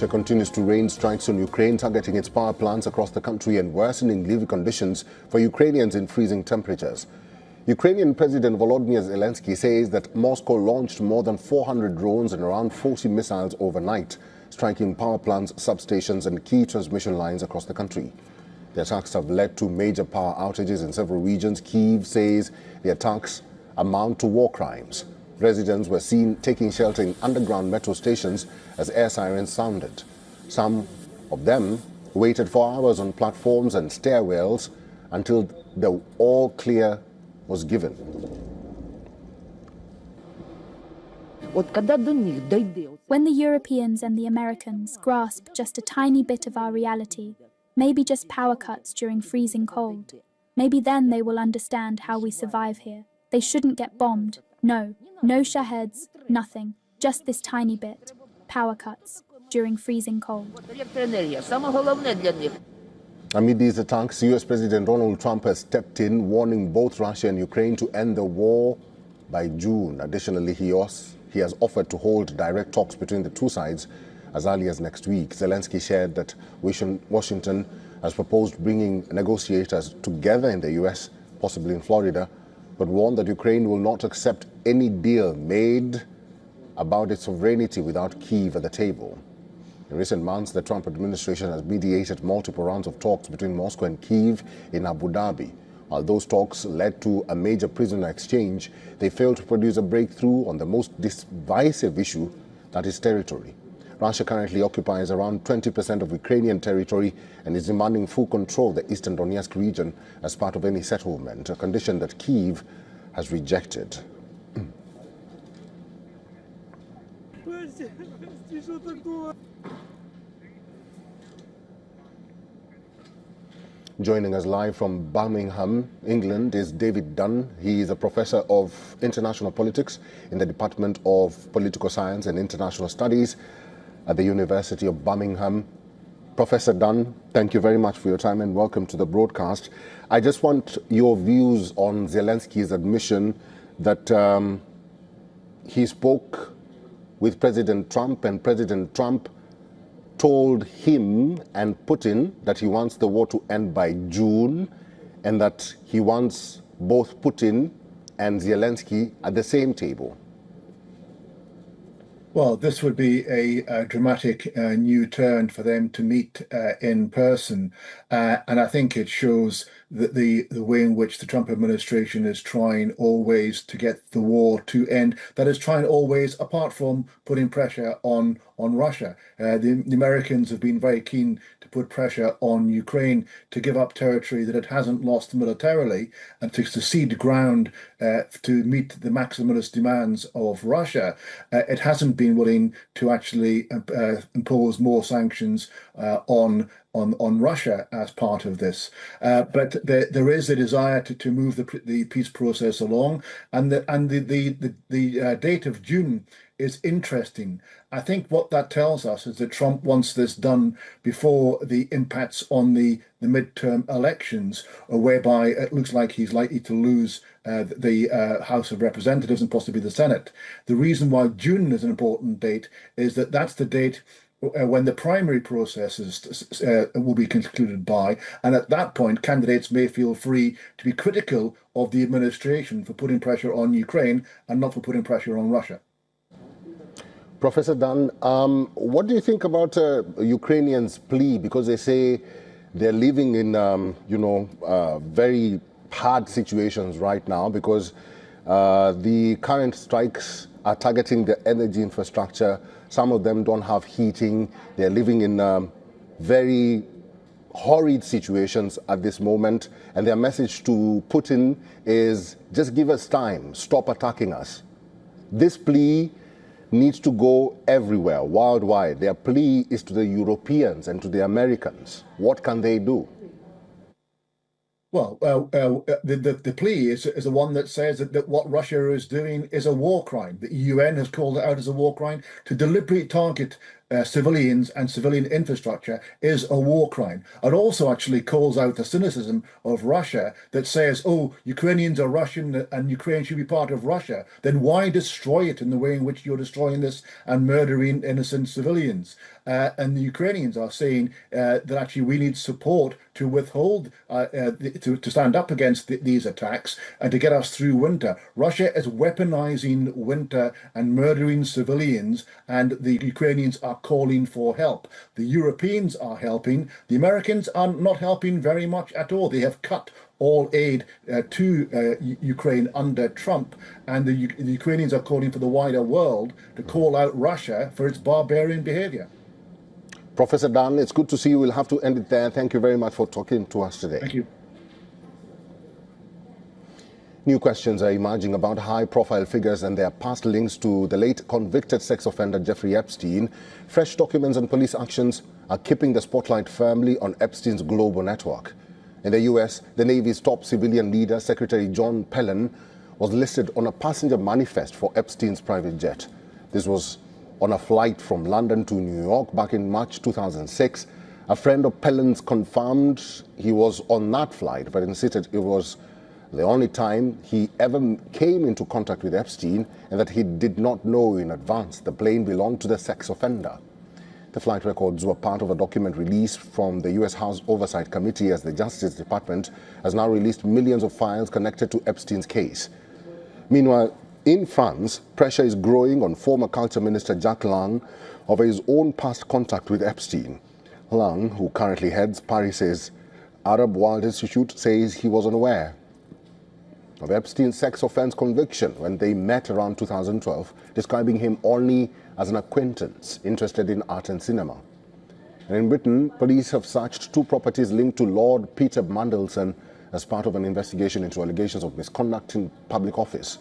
Russia continues to rain strikes on Ukraine, targeting its power plants across the country and worsening living conditions for Ukrainians in freezing temperatures. Ukrainian President Volodymyr Zelensky says that Moscow launched more than 400 drones and around 40 missiles overnight, striking power plants, substations and key transmission lines across the country. The attacks have led to major power outages in several regions. Kyiv says the attacks amount to war crimes. Residents were seen taking shelter in underground metro stations as air sirens sounded. Some of them waited for hours on platforms and stairwells until the all clear was given. When the Europeans and the Americans grasp just a tiny bit of our reality, maybe just power cuts during freezing cold, maybe then they will understand how we survive here. They shouldn't get bombed. No shaheds, nothing. Just this tiny bit. Power cuts during freezing cold. Amid these attacks, US President Donald Trump has stepped in, warning both Russia and Ukraine to end the war by June. Additionally, he has offered to hold direct talks between the two sides as early as next week. Zelensky shared that Washington has proposed bringing negotiators together in the US, possibly in Florida, but warned that Ukraine will not accept any deal made about its sovereignty without Kyiv at the table. In recent months, the Trump administration has mediated multiple rounds of talks between Moscow and Kyiv in Abu Dhabi. While those talks led to a major prisoner exchange, they failed to produce a breakthrough on the most divisive issue, that is territory. Russia currently occupies around 20% of Ukrainian territory and is demanding full control of the eastern Donetsk region as part of any settlement, a condition that Kyiv has rejected. Joining us live from Birmingham, England, is David Dunn. He is a professor of international politics in the Department of Political Science and International Studies at the University of Birmingham. Professor Dunn, thank you very much for your time and welcome to the broadcast. I just want your views on Zelensky's admission that he spoke with President Trump and President Trump told him and Putin that he wants the war to end by June and that he wants both Putin and Zelensky at the same table. Well, this would be a dramatic new turn for them to meet in person. And I think it shows that the way in which the Trump administration is trying always to get the war to end, that is trying always, apart from putting pressure on Russia. The Americans have been very keen to put pressure on Ukraine to give up territory that it hasn't lost militarily and to cede ground to meet the maximalist demands of Russia. It hasn't been willing to actually impose more sanctions on Russia as part of this, but there is a desire to move the peace process along, and the date of June is interesting. I think what that tells us is that Trump wants this done before the impacts on the midterm elections, whereby it looks like he's likely to lose the House of Representatives and possibly the Senate. The reason why June is an important date is that that's the date when the primary processes will be concluded by, and at that point candidates may feel free to be critical of the administration for putting pressure on Ukraine and not for putting pressure on Russia. Professor Dunn, what do you think about Ukrainians' plea? Because they say they're living in, very hard situations right now because the current strikes are targeting the energy infrastructure. Some of them don't have heating. They're living in very horrid situations at this moment. And their message to Putin is, just give us time, stop attacking us. This plea needs to go everywhere, worldwide. Their plea is to the Europeans and to the Americans. What can they do? Well, the plea is the one that says that what Russia is doing is a war crime. The UN has called it out as a war crime to deliberately target civilians and civilian infrastructure is a war crime. It also actually calls out the cynicism of Russia that says, oh, Ukrainians are Russian and Ukraine should be part of Russia. Then why destroy it in the way in which you're destroying this and murdering innocent civilians? And the Ukrainians are saying that actually we need support to withhold, to stand up against these attacks and to get us through winter. Russia is weaponizing winter and murdering civilians, and the Ukrainians are calling for help. The Europeans are helping. The Americans are not helping very much at all. They have cut all aid to Ukraine under Trump, and the Ukrainians are calling for the wider world to call out Russia for its barbarian behavior. Professor Dan, it's good to see you. We'll have to end it there. Thank you very much for talking to us today. Thank you. New questions are emerging about high-profile figures and their past links to the late convicted sex offender Jeffrey Epstein. Fresh documents and police actions are keeping the spotlight firmly on Epstein's global network. In the U.S., the Navy's top civilian leader, Secretary John Pelon, was listed on a passenger manifest for Epstein's private jet. This was on a flight from London to New York back in March 2006. A friend of Pelon's confirmed he was on that flight, but insisted it was the only time he ever came into contact with Epstein and that he did not know in advance the plane belonged to the sex offender. The flight records were part of a document released from the U.S. House Oversight Committee, as the Justice Department has now released millions of files connected to Epstein's case. Meanwhile, in France, pressure is growing on former Culture Minister Jack Lang over his own past contact with Epstein. Lang, who currently heads Paris's Arab World Institute, says he was unaware of Epstein's sex offense conviction when they met around 2012, describing him only as an acquaintance interested in art and cinema. And in Britain, police have searched 2 properties linked to Lord Peter Mandelson as part of an investigation into allegations of misconduct in public office.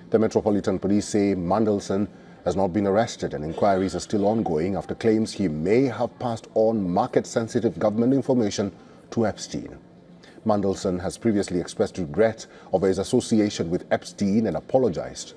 The Metropolitan Police say Mandelson has not been arrested, and inquiries are still ongoing after claims he may have passed on market-sensitive government information to Epstein. Mandelson has previously expressed regret over his association with Epstein and apologized